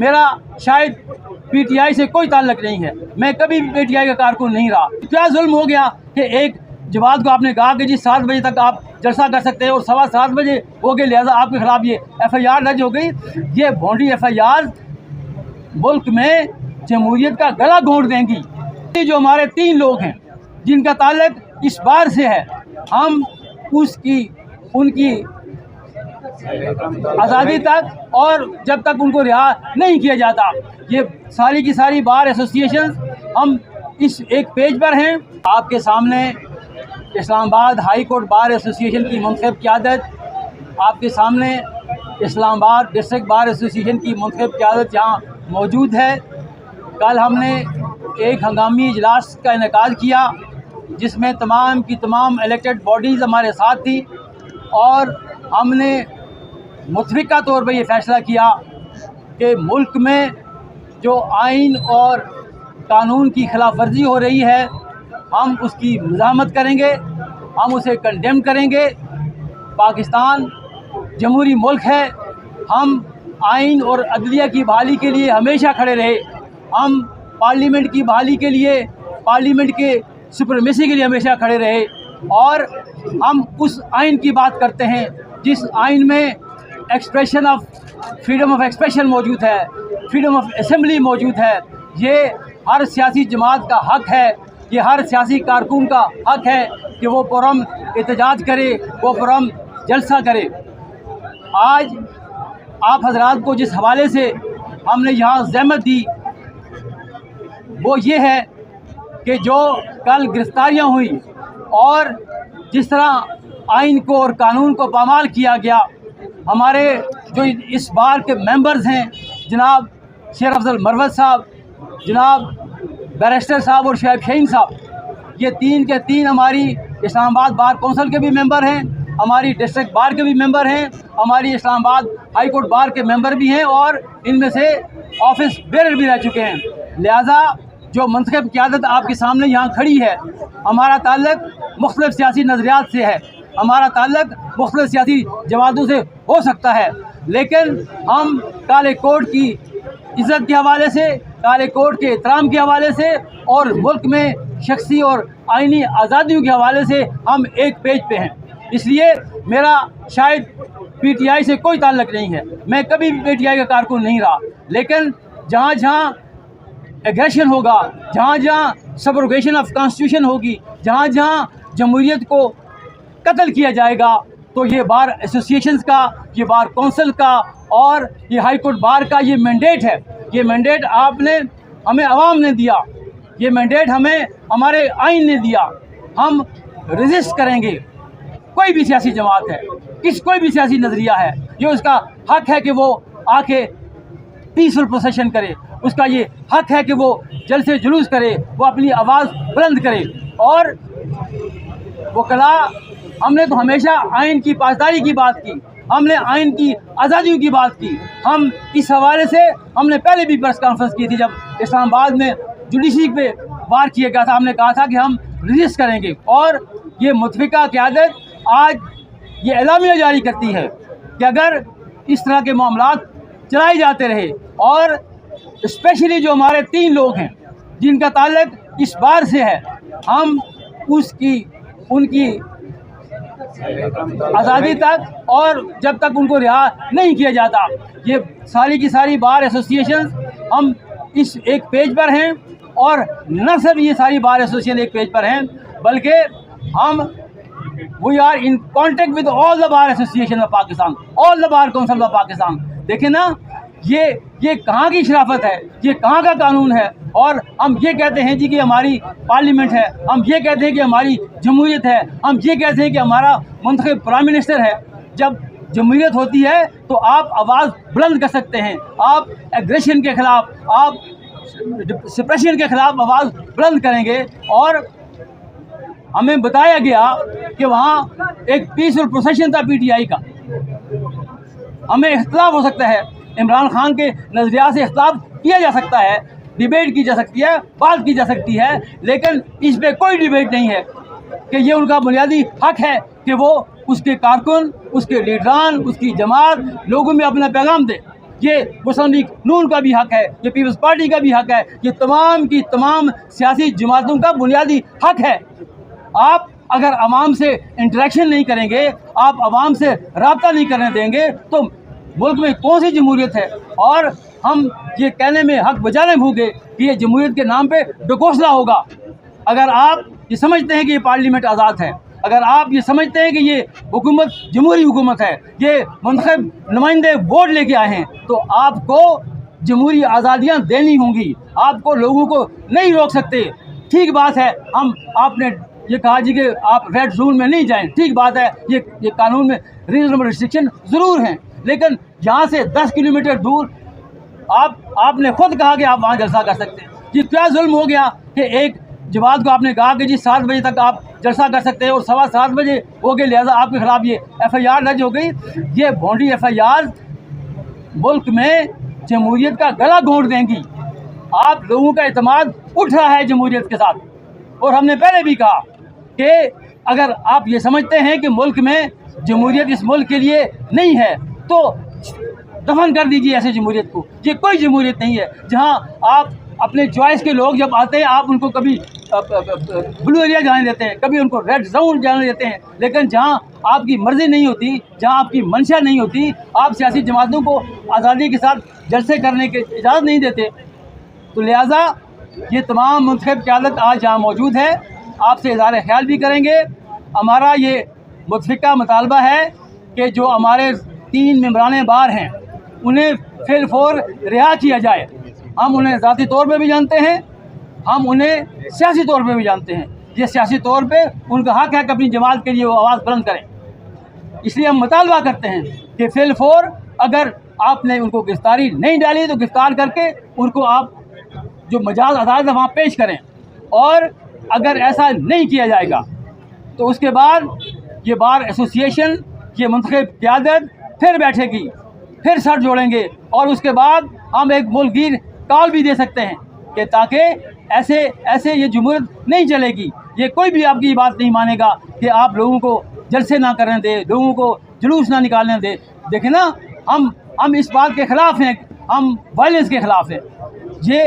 मेरा शायद पीटीआई से कोई ताल्लुक नहीं है, मैं कभी भी पीटीआई का कारकुन नहीं रहा। क्या जुल्म हो गया कि एक जमात को आपने कहा कि जी 7 बजे तक आप जलसा कर सकते हैं और 7:15 बजे हो गए, लिहाजा आपके खिलाफ ये FIR दर्ज हो गई। ये भोंडी FIR मुल्क में जमहूरियत का गला घोंट देंगी। जो हमारे 3 लोग हैं जिनका ताल्लुक इस बार से है, हम उनकी आज़ादी तक और जब तक उनको रिहा नहीं किया जाता, ये सारी की सारी बार एसोसिएशन हम इस एक पेज पर हैं। आपके सामने Islamabad high court bar association की मुंतखब क़यादत, आपके सामने इस्लामाबाद डिस्ट्रिक्ट बार एसोसिएशन की मुंतखब क़यादत यहाँ मौजूद है। कल हमने एक हंगामी इजलास का इनेकाद किया जिसमें तमाम की तमाम इलेक्टेड बॉडीज़ हमारे साथ थी और हमने मुतफ़िका तौर पर यह फ़ैसला किया कि मुल्क में जो आइन और कानून की खिलाफ वर्जी हो रही है, हम उसकी मज़ाहमत करेंगे, हम उसे कंडेम करेंगे। पाकिस्तान जमहूरी मुल्क है, हम आइन और अदलिया की बहाली के लिए हमेशा खड़े रहे। हम पार्लियामेंट की बहाली के लिए, पार्लियामेंट के सुप्रीमेसी के लिए हमेशा खड़े रहे और हम उस आइन की बात करते हैं जिस आइन में फ्रीडम ऑफ एक्सप्रेशन मौजूद है, फ्रीडम ऑफ असेंबली मौजूद है। ये हर सियासी जमात का हक है, ये हर सियासी कारकुन का हक है कि वो पुरअमन एहतजाज करे, वो पुरअमन जलसा करे। आज आप हजरात को जिस हवाले से हमने यहाँ ज़हमत दी वो ये है कि जो कल गिरफ्तारियाँ हुई और जिस तरह आइन को और कानून को पामाल किया गया, हमारे जो इस बार के मेंबर्स हैं जनाब शेर अफजल मरवत साहब, जनाब बैरिस्टर साहब और शोएब शाहीन साहब, ये 3 के 3 हमारी इस्लामाबाद बार कौंसिल के भी मेंबर हैं, हमारी डिस्ट्रिक्ट बार के भी मेंबर हैं, हमारी इस्लामाबाद हाई कोर्ट बार के मेंबर भी हैं और इनमें से ऑफिस बेरर भी रह चुके हैं। लिहाजा जो मुंतखब क़यादत आपके सामने यहाँ खड़ी है, हमारा ताल्लुक मुख्तलिफ सियासी नज़रियात से है, हमारा ताल्लुक मुख्तलिफ सियासी जमातों से हो सकता है, लेकिन हम काले कोर्ट की इज़्ज़त के हवाले से, काले कोर्ट के एहतराम के हवाले से और मुल्क में शख्सी और आइनी आज़ादियों के हवाले से हम एक पेज पे हैं। इसलिए मेरा शायद पीटीआई से कोई ताल्लुक नहीं है, मैं कभी भी पीटीआई का कारकुन नहीं रहा, लेकिन जहाँ जहाँ एग्रेशन होगा, जहाँ जहाँ सबरोगेशन ऑफ कॉन्स्टिट्यूशन होगी, जहाँ जहाँ जमहूरियत को कत्ल किया जाएगा, तो ये बार एसोसिएशंस का, ये बार कौंसिल का और ये हाई कोर्ट बार का ये मैंडेट है। ये मैंडेट आपने हमें अवाम ने दिया, ये मैंडेट हमें हमारे आइन ने दिया। हम रेजिस्ट करेंगे, कोई भी सियासी जमात है, कोई भी सियासी नज़रिया है, ये उसका हक है कि वो आके पीसफुल प्रोसेशन करे, उसका ये हक है कि वो जलसे जुलूस करे, वो अपनी आवाज़ बुलंद करे। और वकला हमने तो हमेशा आइन की पासदारी की बात की, हमने आइन की आज़ादियों की बात की। हम इस हवाले से हमने पहले भी प्रेस कॉन्फ्रेंस की थी जब इस्लामाबाद में जुडिशरी पे वार किया गया था, हमने कहा था कि हम रेजिस्ट करेंगे। और ये मुतफ़िका क़यादत आज ये एलामिया जारी करती है कि अगर इस तरह के मामलात चलाए जाते रहे और स्पेशली जो हमारे 3 लोग हैं जिनका ताल्लुक इस बार से है, हम उनकी आज़ादी तक और जब तक उनको रिहा नहीं किया जाता, ये सारी की सारी बार एसोसिएशन हम इस एक पेज पर हैं। और न सिर्फ ये सारी बार एसोसिएशन एक पेज पर हैं, बल्कि हम we are in contact with all the bar association of Pakistan, all the bar council of Pakistan. देखें ना, ये कहाँ की शराफत है, ये कहाँ का कानून है। और हम ये कहते हैं जी कि हमारी पार्लियामेंट है, हम ये कहते हैं कि हमारी जमहूरियत है, हम ये कहते हैं कि हमारा मुंतखब प्राइम मिनिस्टर है। जब जमहूरियत होती है तो आप आवाज़ बुलंद कर सकते हैं, आप एग्रेशन के ख़िलाफ़, आप सप्रेशन के ख़िलाफ़ आवाज़ बुलंद करेंगे। और हमें बताया गया कि वहाँ एक पीसफुल प्रोसेशन था पीटीआई का। हमें इख्तिलाफ हो सकता है, इमरान खान के नज़रिया से इख्तिलाफ किया जा सकता है, डिबेट की जा सकती है, बात की जा सकती है, लेकिन इस पर कोई डिबेट नहीं है कि ये उनका बुनियादी हक है कि वो उसके कारकुन, उसके लीडरान, उसकी जमात लोगों में अपना पैगाम दे। ये मुस्लिम लीग नून का भी हक है, ये पीपल्स पार्टी का भी हक है, ये तमाम की तमाम सियासी जमातों का बुनियादी हक है। आप अगर आवाम से इंटरेक्शन नहीं करेंगे, आप आवाम से रब्ता नहीं करने देंगे तो मुल्क में कौन सी जमहूरियत है। और हम ये कहने में हक बजाने होंगे कि ये जमहूरियत के नाम पे ढकोसला होगा। अगर आप ये समझते हैं कि ये पार्लियामेंट आज़ाद है, अगर आप ये समझते हैं कि ये हुकूमत जमहूरी हुकूमत है, ये मुंतखब नुमाइंदे वोट लेके आए हैं, तो आपको जमहूरी आज़ादियाँ देनी होंगी, आपको लोगों को नहीं रोक सकते। ठीक बात है, हम आपने ये कहा जी कि आप रेड जोन में नहीं जाएं, ठीक बात है, ये कानून में रीजनेबल रिस्ट्रिक्शन ज़रूर हैं, लेकिन यहाँ से 10 किलोमीटर दूर आपने खुद कहा कि आप वहाँ जलसा कर सकते हैं। ये क्या जुल्म हो गया कि एक जमात को आपने कहा कि जी 7 बजे तक आप जलसा कर सकते हैं और 7:15 बजे हो गए, लिहाजा आपके खिलाफ ये FIR दर्ज हो गई। ये भोंडी FIR मुल्क में जमहूरियत का गला घोंट देंगी। आप लोगों का एतमाद उठ रहा है जमहूरियत के साथ, और हमने पहले भी कहा कि अगर आप ये समझते हैं कि मुल्क में जमहूरियत इस मुल्क के लिए नहीं है तो दफन कर दीजिए ऐसे जमहूरियत को। ये कोई जमहूरियत नहीं है जहां आप अपने चॉइस के लोग जब आते हैं आप उनको कभी ब्लू एरिया जाने देते हैं, कभी उनको रेड जोन जाने देते हैं, लेकिन जहां आपकी मर्ज़ी नहीं होती, जहां आपकी मंशा नहीं होती, आप सियासी जमातों को आज़ादी के साथ जलसे करने की इजाज़त नहीं देते। तो लिहाजा ये तमाम मुंतखब क़यादत आज यहाँ मौजूद है, आपसे इज़हार ख्याल भी करेंगे। हमारा ये मुतफ़िका मुतालबा है कि जो हमारे 3 मेंबरान बार हैं उन्हें फिलफौर रिहा किया जाए। हम उन्हें ज़ाती तौर पे भी जानते हैं, हम उन्हें सियासी तौर पे भी जानते हैं। ये सियासी तौर पे उनका हक है कि अपनी जमात के लिए वो आवाज़ बुलंद करें। इसलिए हम मुतालबा करते हैं कि फिलफौर अगर आपने उनको गिरफ्तारी नहीं डाली तो गिरफ्तार करके उनको आप जो मजाज अदालत है वहाँ पेश करें, और अगर ऐसा नहीं किया जाएगा तो उसके बाद ये बार एसोसिएशन, ये मुंतखब क़यादत फिर बैठेगी, फिर सर जोड़ेंगे, और उसके बाद हम एक मुल्कगीर कॉल भी दे सकते हैं कि ताकि ऐसे ये जमहूरियत नहीं चलेगी। ये कोई भी आपकी बात नहीं मानेगा कि आप लोगों को जलसे ना करने दें, लोगों को जुलूस ना निकालने दें। देखें ना, हम इस बात के ख़िलाफ़ हैं, हम वायलेंस के ख़िलाफ़ हैं। ये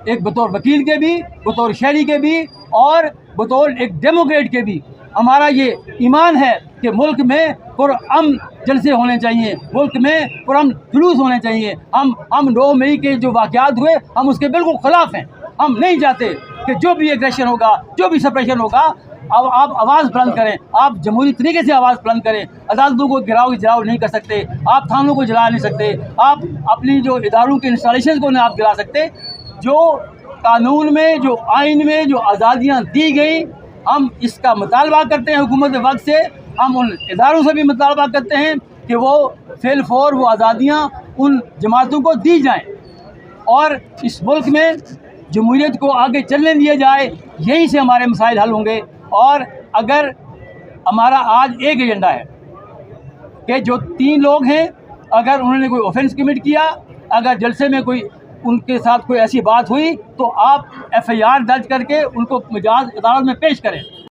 एक बतौर वकील के भी, बतौर शहरी के भी, और बतौर एक डेमोक्रेट के भी हमारा ये ईमान है कि मुल्क में पुरअमन जलसे होने चाहिए, मुल्क में पुरअमन जुलूस होने चाहिए। हम 9 मई के जो वाक़यात हुए हम उसके बिल्कुल ख़िलाफ़ हैं। हम नहीं चाहते कि जो भी एग्रेशन होगा, जो भी सप्रेशन होगा, अब आप आवाज़ बुलंद करें, आप जमहूरी तरीके से आवाज़ बुलंद करें। अदालतों को गिराव नहीं कर सकते, आप थानों को जला नहीं सकते, आप अपनी जो इदारों के इंस्टॉलेशन को नहीं आप गिरा सकते। जो कानून में, जो आइन में जो आज़ादियाँ दी गई, हम इसका मुतालबा करते हैं हुकूमत वक्त से। हम उन इदारों से भी मुतालबा करते हैं कि वो फिलफौर वो आज़ादियाँ उन जमातों को दी जाएँ, और इस मुल्क में जमहूरियत को आगे चलने दिया जाए। यहीं से हमारे मसाइल हल होंगे। और अगर हमारा आज एक एजेंडा है कि जो 3 लोग हैं, अगर उन्होंने कोई ऑफेंस कमिट किया, अगर जलसे में कोई उनके साथ कोई ऐसी बात हुई, तो आप FIR दर्ज करके उनको मजाज अदालत में पेश करें।